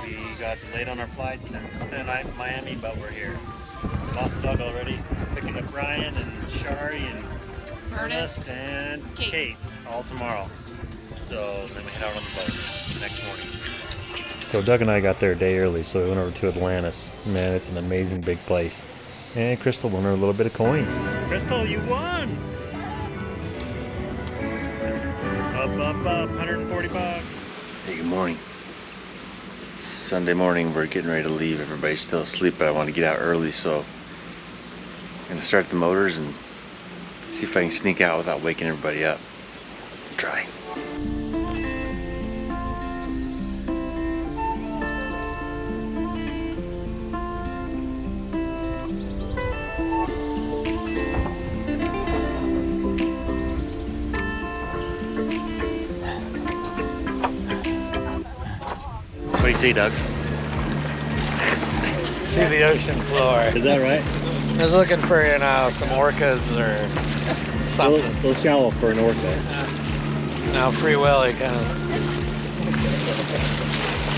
We got late on our flights and spent the night in Miami, but we're here. Lost Doug already. Picking up Ryan and Shari and Ernest and Kate all tomorrow. So then we head out on the boat next morning. So Doug and I got there a day early, so we went over to Atlantis. Man, it's an amazing big place. And Crystal won her a little bit of coin. Crystal, you won! Up, 140 bucks. Hey, good morning. It's Sunday morning. We're getting ready to leave. Everybody's still asleep, but I want to get out early, so I'm going to start the motors and see if I can sneak out without waking everybody up. Try. What do you see, Doug? See the ocean floor. Is that right? I was looking for, some orcas or something. A little shallow for an orca. No, Free Willy kind of.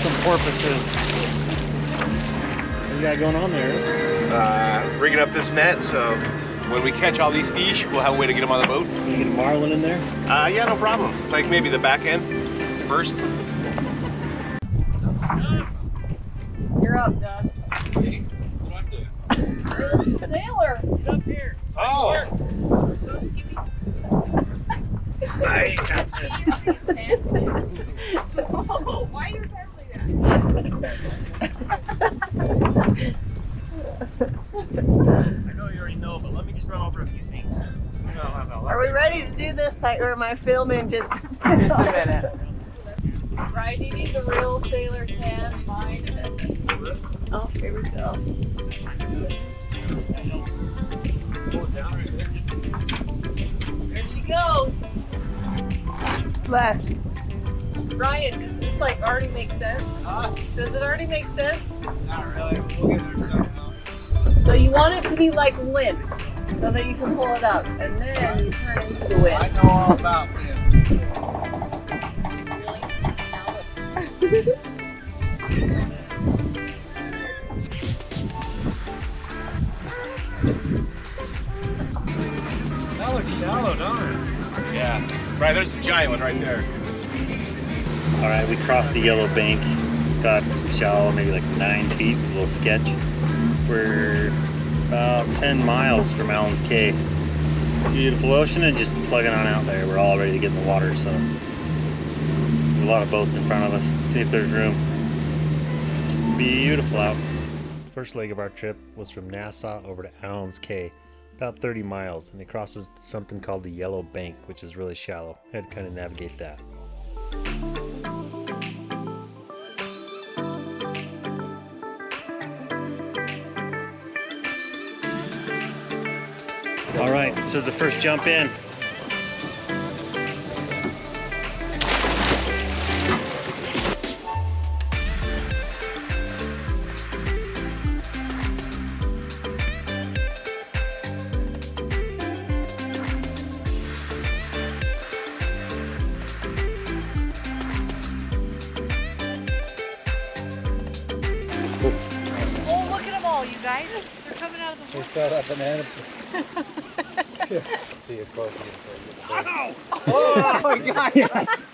Some porpoises. What you got going on there? Rigging up this net, so when we catch all these fish, we'll have a way to get them on the boat. Can you get a marlin in there? Yeah, no problem. Like maybe the back end first. You're up, Doug. Hey, what do I do? Sailor! Get up here. Oh! Go skippy. Nice. You're dancing. Oh, why are you dancing that? I know you already know, but let me just run over a few things. Are we ready to do this, or am I filming just a minute? Right, you need the real sailor's hand, mine. Oh, here we go. There she goes. Left. Ryan, does this already make sense? Does it already make sense? Not really. We'll get there somehow. So you want it to be limp, so that you can pull it up, and then you turn into the wind. I know all about them. That looks shallow, don't it? Yeah. Right, there's a giant one right there. All right, we crossed the yellow bank. Got shallow, maybe 9 feet, a little sketch. We're about 10 miles from Allen's Cay. Beautiful ocean and just plugging on out there. We're all ready to get in the water, so there's a lot of boats in front of us. See if there's room. Beautiful out. The first leg of our trip was from Nassau over to Allen's Cay, about 30 miles, and it crosses something called the Yellow Bank, which is really shallow. I had to kind of navigate that. All right, this is the first jump in. Oh, look at them all, you guys. They're coming out of the We water. saw that banana. See as close as you Oh my God! Yes.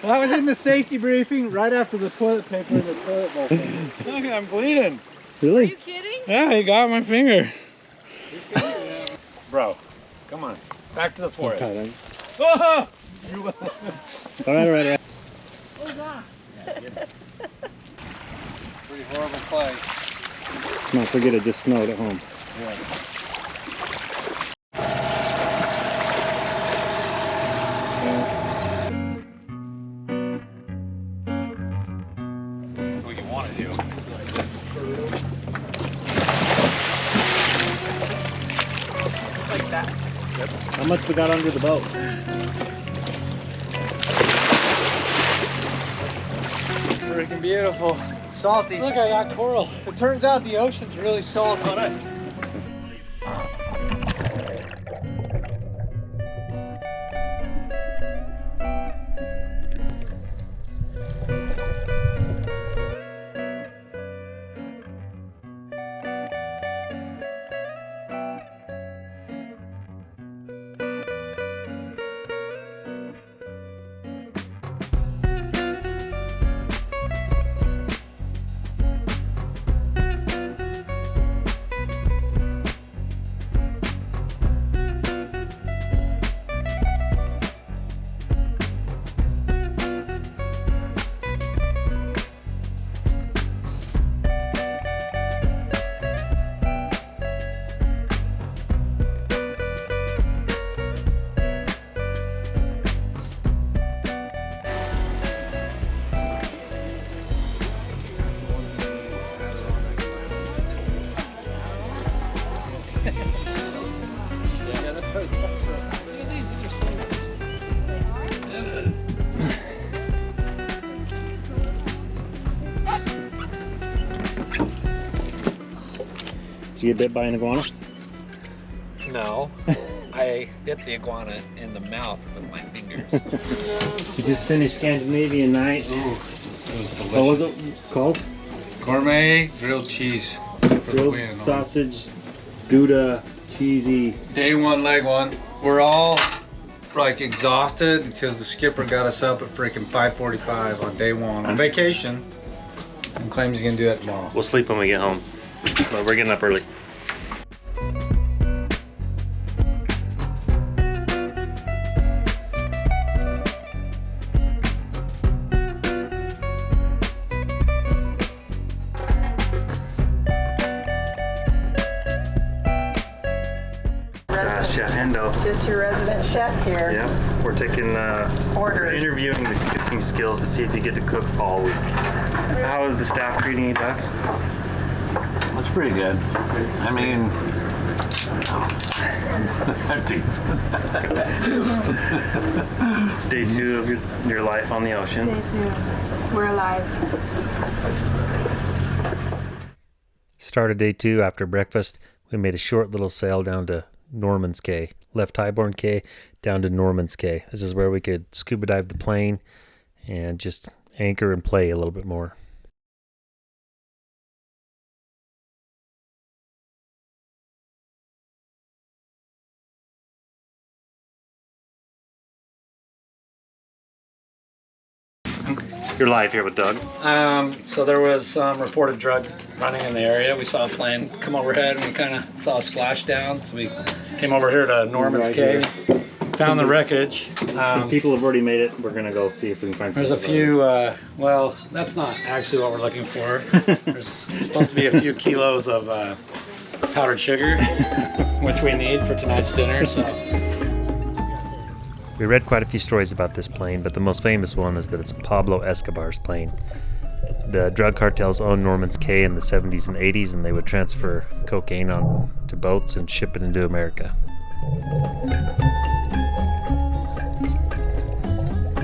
That was in the safety briefing right after the toilet paper and the toilet bowl thing. Look, I'm bleeding. Are Really? you kidding? Yeah, he got my finger. Bro, come on. Back to the forest. Okay, Oh! all right. Oh, God. Pretty horrible place. Don't forget it just snowed at home. Yeah. What you want to do. Like that. How much we got under the boat? Freaking beautiful. Salty. Look, I got coral. It turns out the ocean's really salty. Oh, nice. Yeah, that's what that's these are so Did you get bit by an iguana? No. I hit the iguana in the mouth with my fingers. We just finished Scandinavian night. Ooh, it was delicious. What was it called? Gourmet grilled cheese. For the Grilled win. sausage, Gouda, cheesy. Day one, leg one. We're all like exhausted because the skipper got us up at freaking 5:45 on day one on vacation and claims he's gonna do that tomorrow. We'll sleep when we get home, but we're getting up early. Chef Hendo. Just your resident chef here. Yeah, we're taking we're Orders. interviewing the cooking skills to see if you get to cook all week. How is the staff treating you, Doug? That's pretty good. I mean, Day 2 of your life on the ocean. Day 2. We're alive. Started day 2 after breakfast. We made a short little sail down to Norman's Cay. Left Highborn Cay down to Norman's Cay. This is where we could scuba dive the plane and just anchor and play a little bit more. You're live here with Doug. So there was some reported drug running in the area. We saw a plane come overhead and we kind of saw a splash down. So we came over here to Norman's Right Cay, here. found the wreckage. Some people have already made it. We're gonna go see if we can find some. There's a few, well, that's not actually what we're looking for. There's supposed to be a few kilos of powdered sugar, which we need for tonight's dinner. So. We read quite a few stories about this plane, but the most famous one is that it's Pablo Escobar's plane. The drug cartels owned Norman's Cay in the 70s and 80s, and they would transfer cocaine on to boats and ship it into America.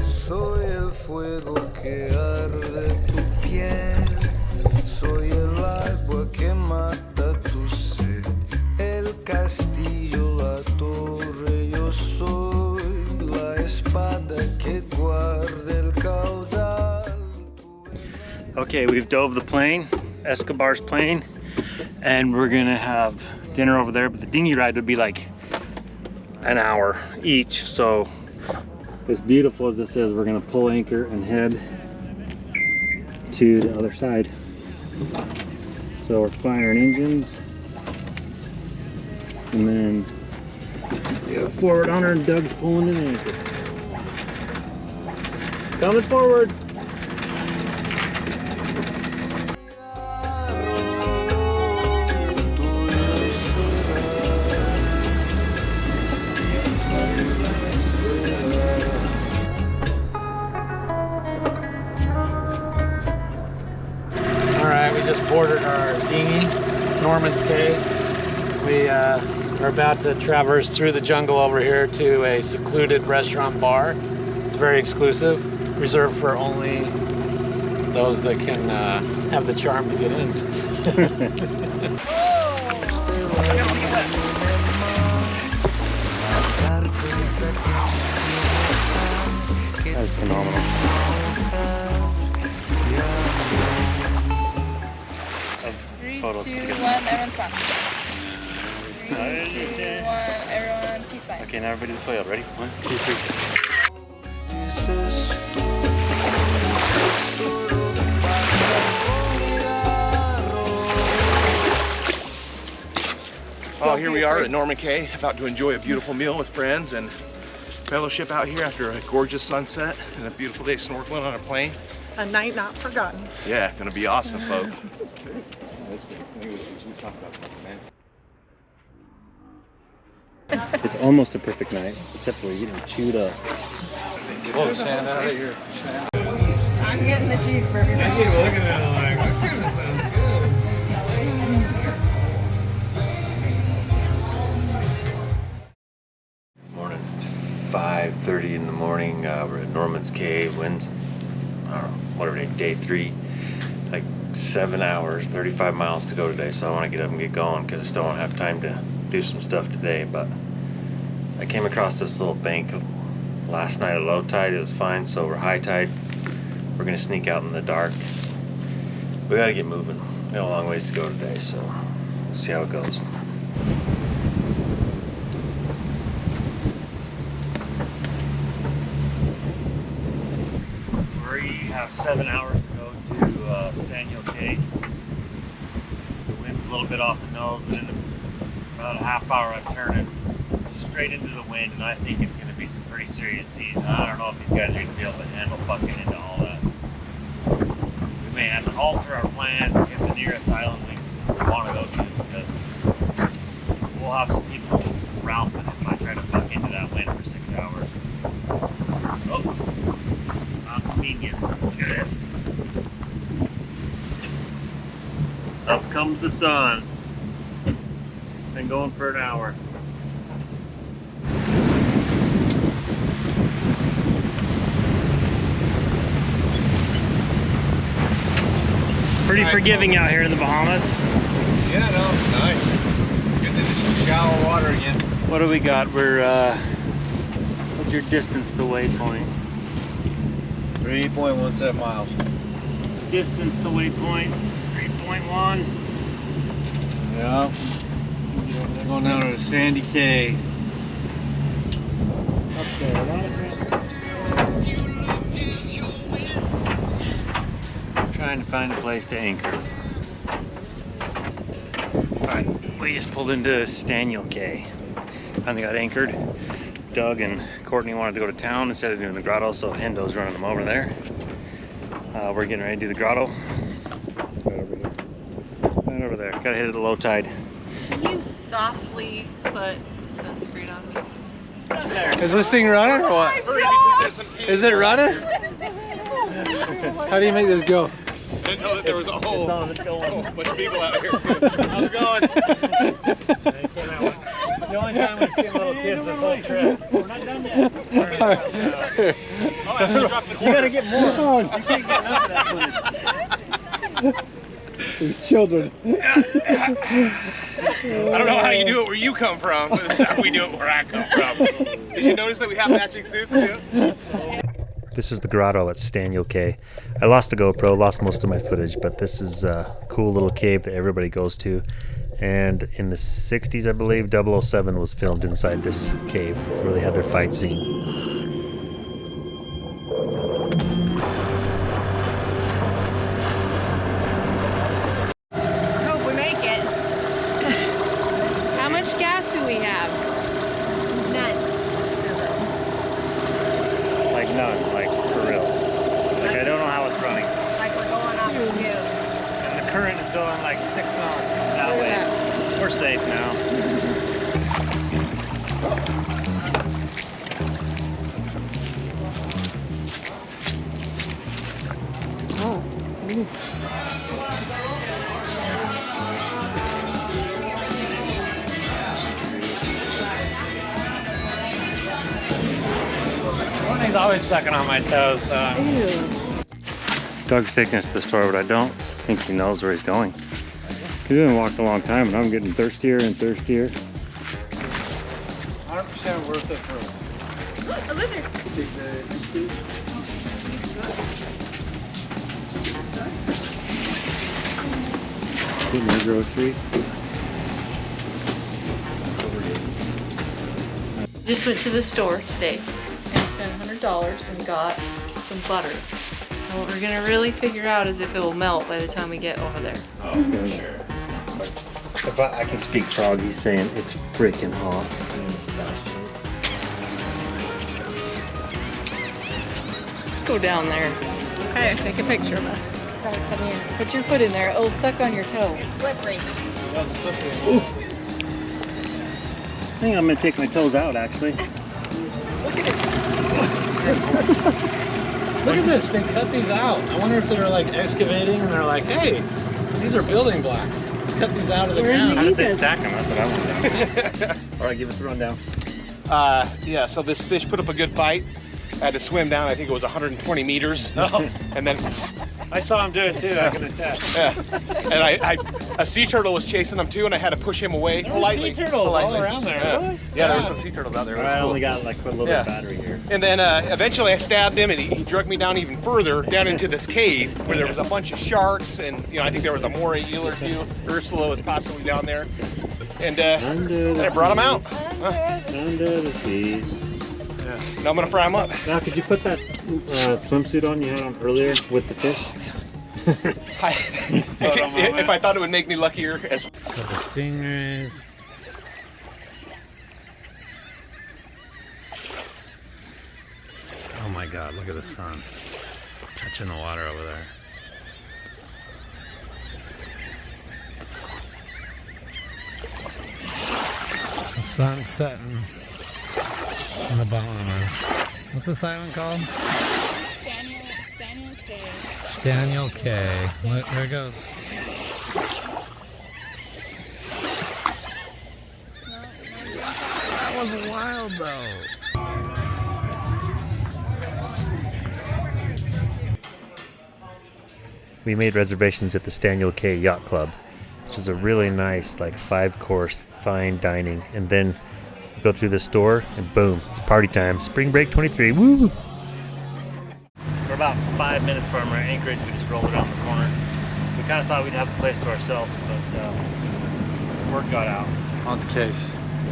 Soy el fuego que arde tu piel, soy el agua que mata tu sed, el castillo, la torre, yo soy la espada que guarda el caudal. Okay, we've dove the plane, Escobar's plane, and we're gonna have dinner over there, but the dinghy ride would be like an hour each, so as beautiful as this is, we're gonna pull anchor and head to the other side. So we're firing engines, and then we got forward on her, and Doug's pulling in anchor. Coming forward. Boarded our dinghy, Norman's Cay. We are about to traverse through the jungle over here to a secluded restaurant bar. It's very exclusive, reserved for only those that can have the charm to get in. That was phenomenal. 3, Photos 2, put 1, together. everyone smile. 3, 2, 1, everyone peace sign. Okay, now everybody to the toilet. Ready? 1, 2, 3. Oh, here we are at Norman Cay, about to enjoy a beautiful meal with friends and fellowship out here after a gorgeous sunset and a beautiful day snorkeling on a plane. A night not forgotten. Yeah, gonna be awesome, folks. It's almost a perfect night, except for you're getting chewed up. Blow sand out of here. I'm getting the cheeseburger. 5:30 in the morning. We're at Norman's Cave. Winds, whatever day 3. Like 7 hours, 35 miles to go today. So I want to get up and get going because I still don't have time to do some stuff today. But I came across this little bank last night at low tide. It was fine. So we're high tide. We're gonna sneak out in the dark. We gotta get moving. We got a long ways to go today, so we'll see how it goes. We have 7 hours to go to Staniel Cay. The wind's a little bit off the nose, but in about a half hour I'm turning straight into the wind, and I think it's going to be some pretty serious seas. I don't know if these guys are going to be able to handle fucking into all that. We may have to alter our plans and get the nearest island we want to go to, because we'll have some people ralphing if I try to fuck into that wind for 6 hours. Oh, not convenient. Look at this. Up comes the sun. Been going for an hour. Pretty forgiving out here in the Bahamas. Yeah, no, nice. Getting into some shallow water again. What do we got? We're what's your distance to waypoint? 3.17 miles. Distance to waypoint 3.1. Yeah. Going down to the Sandy Cay. Up there, trying to find a place to anchor. Alright, we just pulled into Staniel Cay. Finally got anchored. Doug and Courtney wanted to go to town instead of doing the grotto, so Hendo's running them over there. We're getting ready to do the grotto. Right over there. Gotta hit it at low tide. Can you softly put sunscreen on me? Is this thing running or what? Is it running? How do you make this go? Didn't know that there was a whole, It's on, it's going. bunch of people out here. How's it going? The only time we've seen little kids this whole trip. We're not done yet. You gotta get more. You can't get enough of that footage. There's children. I don't know how you do it where you come from, but this is how we do it where I come from. Did you notice that we have matching suits too? This is the grotto at Staniel Cay. I lost a GoPro, lost most of my footage, but this is a cool little cave that everybody goes to. And in the 60s, I believe, 007 was filmed inside this cave, where they had their fight scene. Hope we make it. How much gas do we have? None. Like none, like for real. Like I don't know how it's running. Like we're going off the news. And the current is going like 6 knots that Look way. at We're safe now. Oh. Courtney's always sucking on my toes, so. Ew. Doug's taking us to the store, but I don't think he knows where he's going. He's been walking a long time, and I'm getting thirstier and thirstier. 100% worth it for A lizard. Getting the groceries. Just went to the store today and spent $100 and got some butter. And what we're gonna really figure out is if it will melt by the time we get over there. Oh, it's gonna sure. If I can speak frog, he's saying it's freaking hot. Go down there. Okay, take a picture of us. Come here. Put your foot in there. It'll suck on your toe. It's slippery. I think I'm gonna take my toes out, actually. Look at this, they cut these out. I wonder if they're like excavating and they're like, hey, these are building blocks. Let's cut these out of the ground. How did they stack them? That's what I want to know. All right, give us the rundown. Yeah, so this fish put up a good fight. I had to swim down, I think it was 120 meters. And then I saw him do it too. I can attest. yeah. And a sea turtle was chasing him too, and I had to push him away politely. Sea turtles politely. all around there. Yeah, Really? yeah, there were some sea turtles out there. It was I cool. only got like a little bit of battery here. And then eventually I stabbed him, and he dragged me down even further, down into this cave where there was a bunch of sharks, and I think there was a moray eel or two. Ursula was possibly down there, and I brought him out. Under the sea. Yeah. Now I'm gonna fry him up. Now, could you put that swimsuit on you had on earlier with the fish? If I thought it would make me luckier as Couple stingrays. Oh my God! Look at the sun touching the water over there. The sun's setting in the Bahamas. What's this island called? Staniel Cay. Staniel Cay. Look, there it goes. That was wild though. We made reservations at the Staniel Cay Yacht Club, which is a really nice, like 5-course fine dining. And then you go through this door, and boom, it's party time. Spring break 23. Woo! We're about 5 minutes from our anchorage. We just rolled around the corner. We kind of thought we'd have the place to ourselves, but work got out. On the case.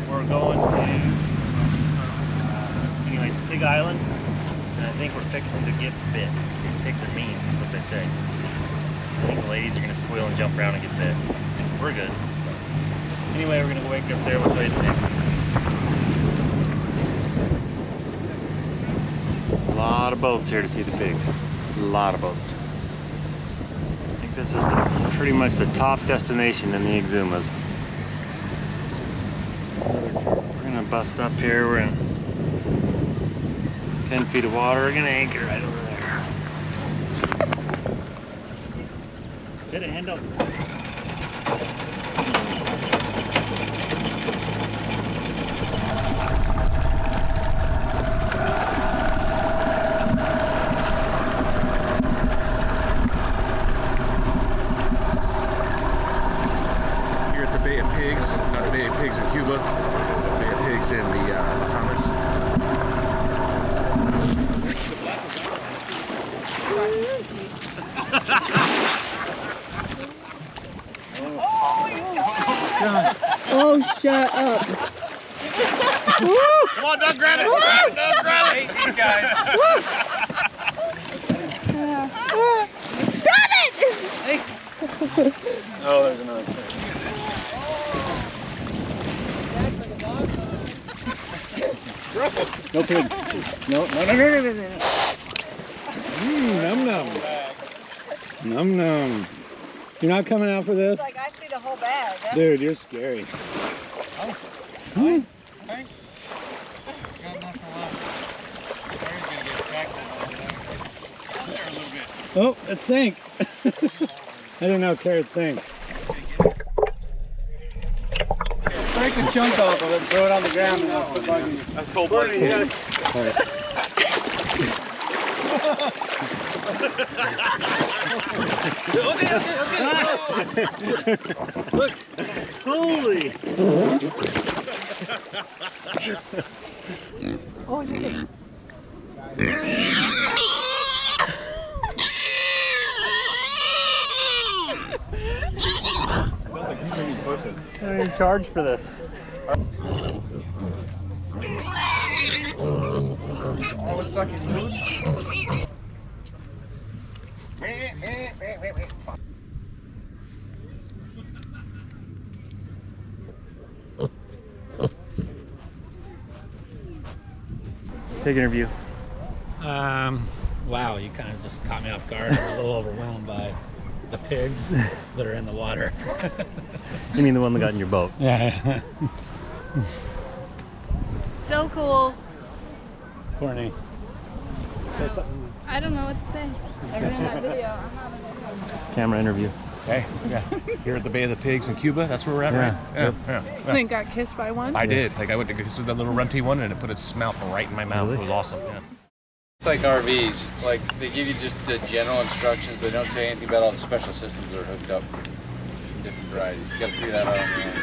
We're going to anyway, Pig Island, and I think we're fixing to get bit. These pigs are mean, that's what they say. I think the ladies are gonna squeal and jump around and get bit. We're good. Anyway, we're gonna go wake up there. We'll show you the pigs. A lot of boats here to see the pigs. A lot of boats. I think this is pretty much the top destination in the Exumas. We're gonna bust up here. We're in 10 feet of water. We're gonna anchor right over there. Get a hand up. here at the Bay of Pigs, not the Bay of Pigs in Cuba, Bay of Pigs in the Bahamas. Oh, shut up. Come on, Doug, grab it! Doug, grab it! These guys. Stop it! Oh, there's another fish. No pigs. No. Num nums. Num nums. You're not coming out for this? Like, I see the whole bag. Dude, you're scary. Oh, it sank. I didn't know carrots sank. Break a chunk off of it and throw it on the ground and I'll put it. That's cold blooded. Look! Holy! Oh, it's okay. I'm in charge for this. All the sucking food. Big interview. Wow, you kind of just caught me off guard. I'm a little overwhelmed by the pigs that are in the water. You mean the one that got in your boat? Yeah. So cool. Courtney, say something. I don't know what to say. Other than that video, I'm not in Camera interview. Hey, yeah. Here at the Bay of the Pigs in Cuba, that's where we're at, Yeah. right? Yep. And then got kissed by one. I did. Like I went to go to the little runty one and it put its mouth right in my mouth. Really? It was awesome. Yeah. It's like RVs. Like they give you just the general instructions, but they don't tell you anything about all the special systems that are hooked up. Different varieties. You gotta figure that out on your own.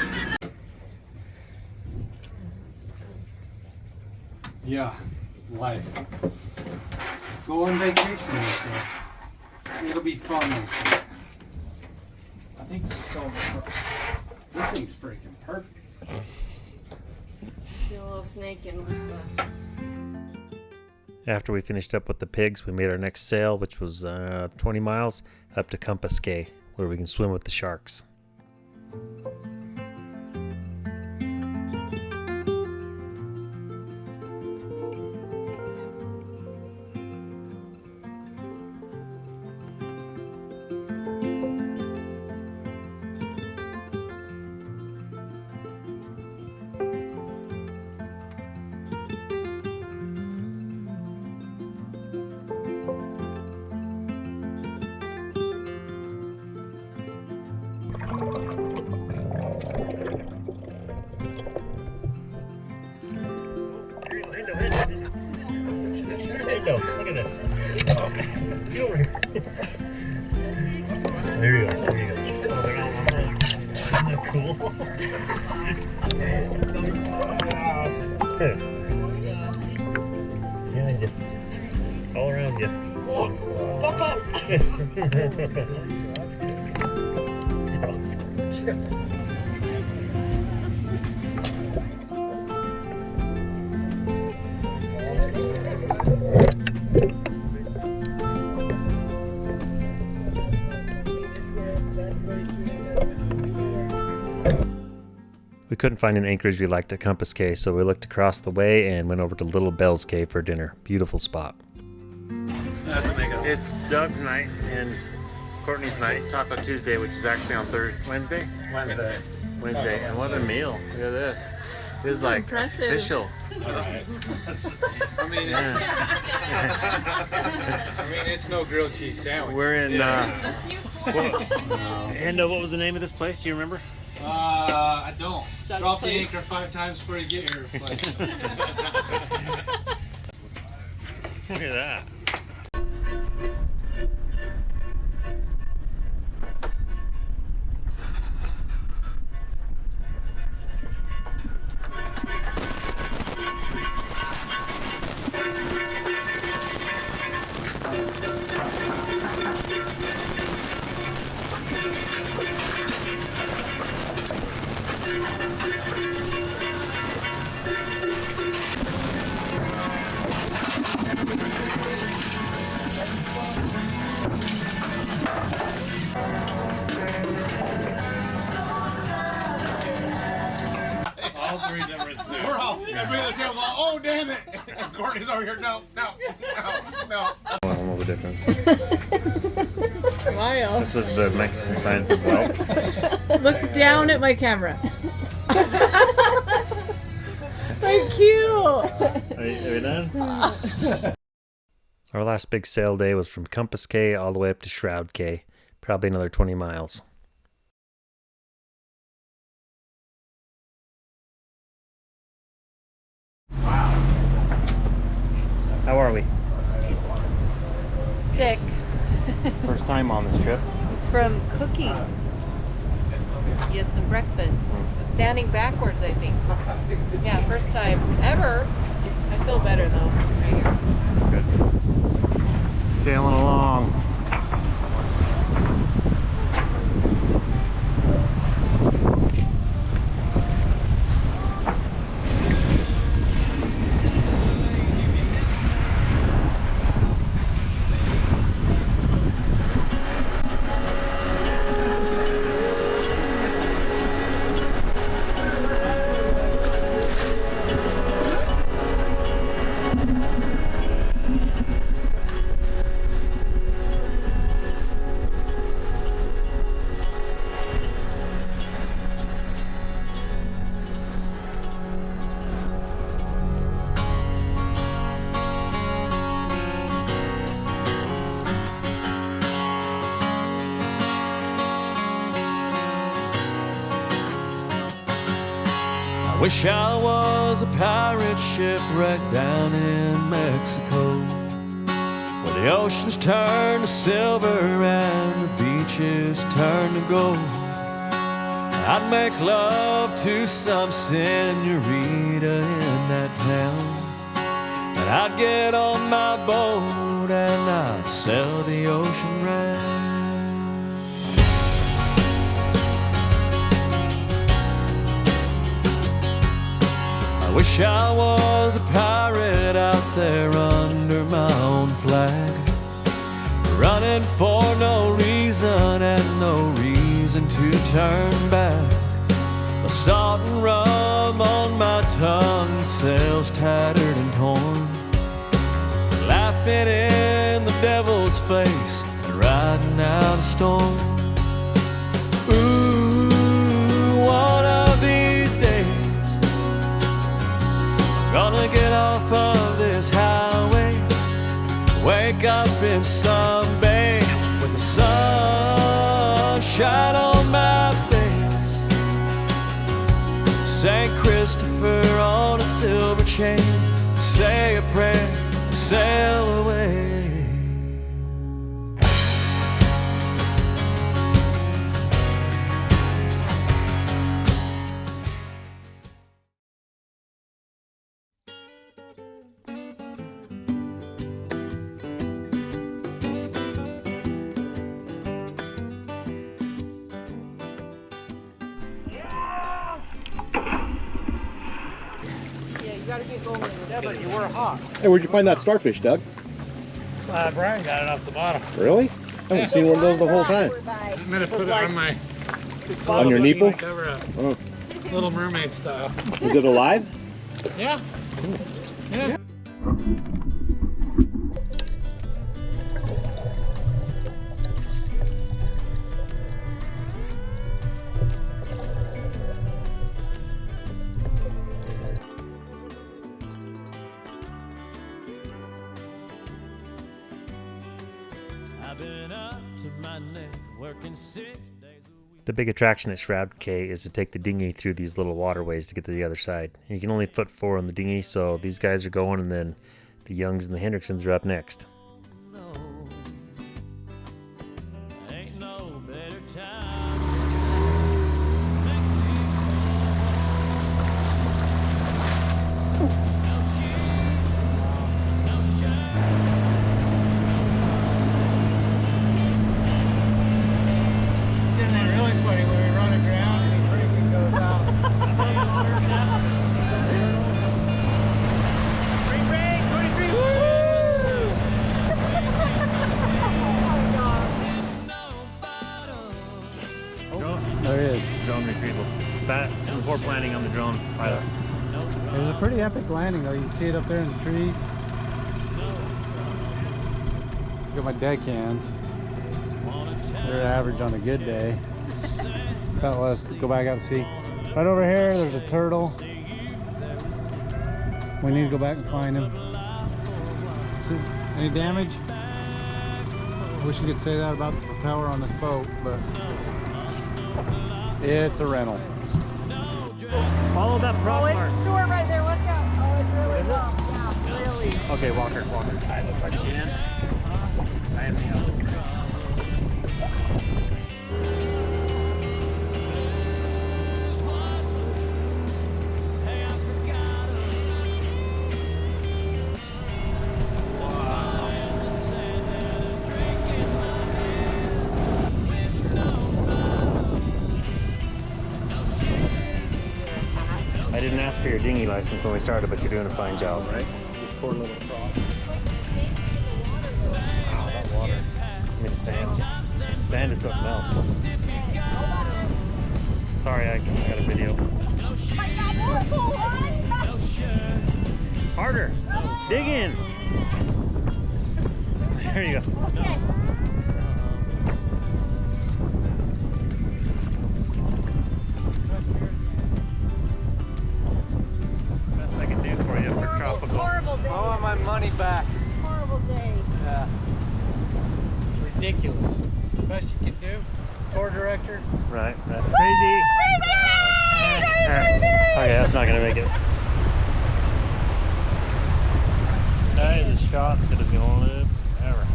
Yeah, life. Go on vacation, they say. It'll be fun, they say. I think so. This thing's freaking perfect. Still a little snake in with the... After we finished up with the pigs, we made our next sail, which was 20 miles up to Compass Cay, where we can swim with the sharks. Look at this. Get over here. There you go. There you go. Oh, they're all Isn't that cool? Behind you. All around you. Pop up! We couldn't find an anchorage we liked at Compass Cay, so we looked across the way and went over to Little Bell's Cay for dinner. Beautiful spot. It's Doug's night and Courtney's night, Taco Tuesday, which is actually on Wednesday. Wednesday, and what a meal! Look at this. This is like impressive. official. All right. I mean, it's no grilled cheese sandwich. We're in. And what was the name of this place? Do you remember? I don't. Doug's Drop place. the anchor 5 times before you get here. Look at that. All three different suits. We're all. Oh damn it! And Courtney's over here. No. I don't know the difference. Smile. This is the Mexican sign for wealth. Look down at my camera. Thank you. Are you done? Our last big sail day was from Compass Cay all the way up to Shroud Cay, probably another 20 miles. How are we? Sick. First time on this trip. It's from cooking. Yes, some breakfast. Standing backwards, I think. Yeah, first time ever. I feel better though. Right here. Good. Sailing along. Wish I was a pirate shipwrecked down in Mexico, where the oceans turn to silver and the beaches turn to gold. I'd make love to some senorita in that town, and I'd get on my boat and I'd sail the ocean round. I wish I was a pirate out there under my own flag, running for no reason and no reason to turn back. The salt and rum on my tongue, sails tattered and torn, laughing in the devil's face and riding out a storm. Ooh, one of these days, gonna get off of this highway, wake up in some bay with the sunshine on my face, St. Christopher on a silver chain, say a prayer, sail away. Yeah, but you were hot. Hey, where'd you find that starfish, Doug? Brian got it off the bottom. Really? I haven't seen one of those the whole time. I'm gonna put it on my... On your nipple? Cover up. Oh. Little Mermaid style. Is it alive? Yeah. Yeah. The big attraction at Shroud Cay is to take the dinghy through these little waterways to get to the other side. You can only put 4 on the dinghy, so these guys are going, and then the Youngs and the Hendricksons are up next. There he is. Drone retrieval. That before planning on the drone pilot. It was a pretty epic landing though. You can see it up there in the trees. Got my deck hands. They're average on a good day. Let's go back out and see. Right over here, there's a turtle. We need to go back and find him. Any damage? I wish you could say that about the propeller on this boat, but it's a rental. Follow that prop mark. It's short right there. Watch out. Oh, it's really long. Yeah, really. Okay, Walker. I look like again. I am the other. I didn't ask for your dinghy license when we started, but you're doing a fine job, right? This poor little frog. Wow, that water. I mean, sand. Sand is something else. Sorry, I got a video. Harder. Dig in. There you go. Best I can do for you for tropical. Horrible day. I want my money back. Horrible day. Yeah. Ridiculous. Best you can do. Tour director. Right. Crazy. Okay, that's not gonna make it. Hey, the shot that is gonna live forever.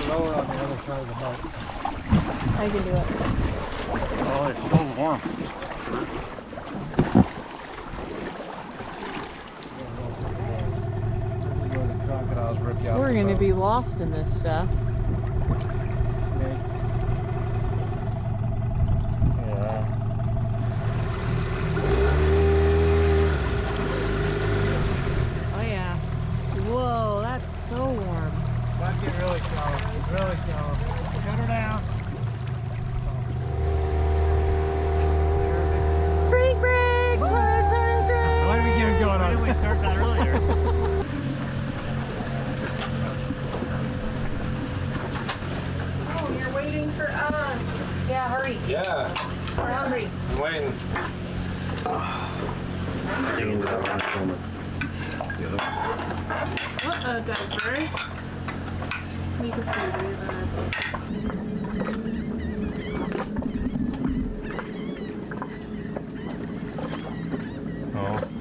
Lower on the other side of the boat. I can do it. Oh, it's so warm. Crocodiles rip you out. We're gonna be lost in this stuff. Yeah. Oh yeah. Whoa, that's so warm. Let's get really shallow. Really shallow. Shut her down. Spring break! Spring break! Why did we get it going Why on? didn't we start that earlier? Oh, you're waiting for us. Yeah, hurry. Yeah, We're hungry. I'm waiting. What a diverse week of food we've had.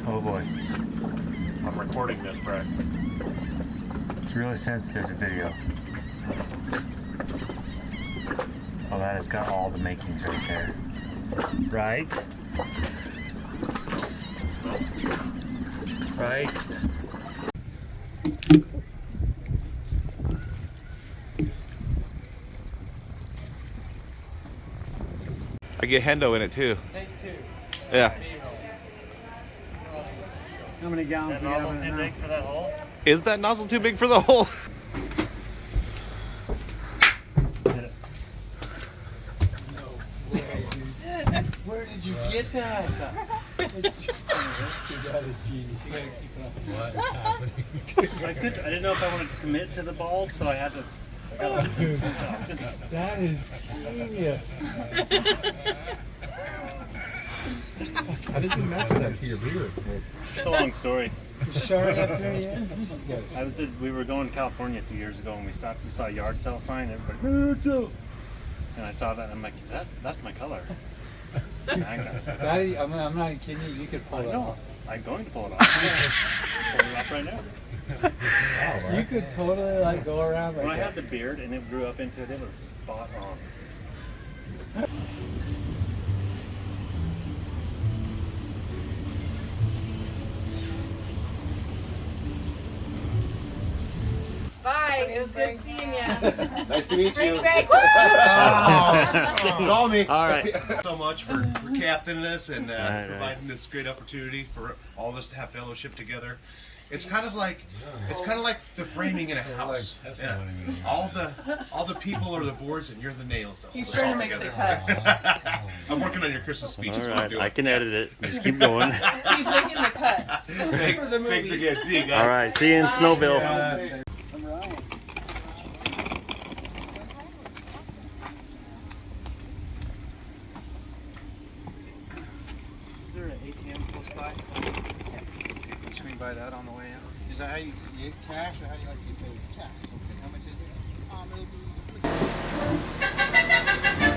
Oh boy. I'm recording this, Brett. It's really sensitive to video. Oh, that has got all the makings right there. Right? Right? I get Hendo in it too. Yeah. How many gallons do you have in it too now? big for that hole? Is that nozzle too big for the hole? Where did you get that? You got a genius. You gotta keep up with what is happening. I didn't know if I wanted to commit to the ball, so I had to. That is genius. How did you match that to your beard? It's a long story. Sharp up there yet? We were going to California a few years ago, and we stopped. We saw a yard sale sign. Everybody, yard sale. And I saw that, and I'm like, that's my color. Daddy, I'm not kidding you. You could pull it off. I'm going to pull it off. Pull it off right now. You could totally like go around like When I that. had the beard and it grew up into it, it was spot on. Bye. It was good seeing you. Nice to meet you. Break. Call me. All right. So much for captaining us and Right. providing this great opportunity for all of us to have fellowship together. It's kind of like the framing in a house. Yeah. All the people are the boards and you're the nails. He's trying to make the cut. I'm working on your Christmas speech. is All what I'm right. doing. I can edit it. Just keep going. He's making the cut. Thanks again. See you guys. All right. See you in Snowville. I'm Ryan. Is there an ATM close by? You swing by that on the way out. Is that how you get cash or how do you like to get paid? Cash. Okay. How much is it? It'll be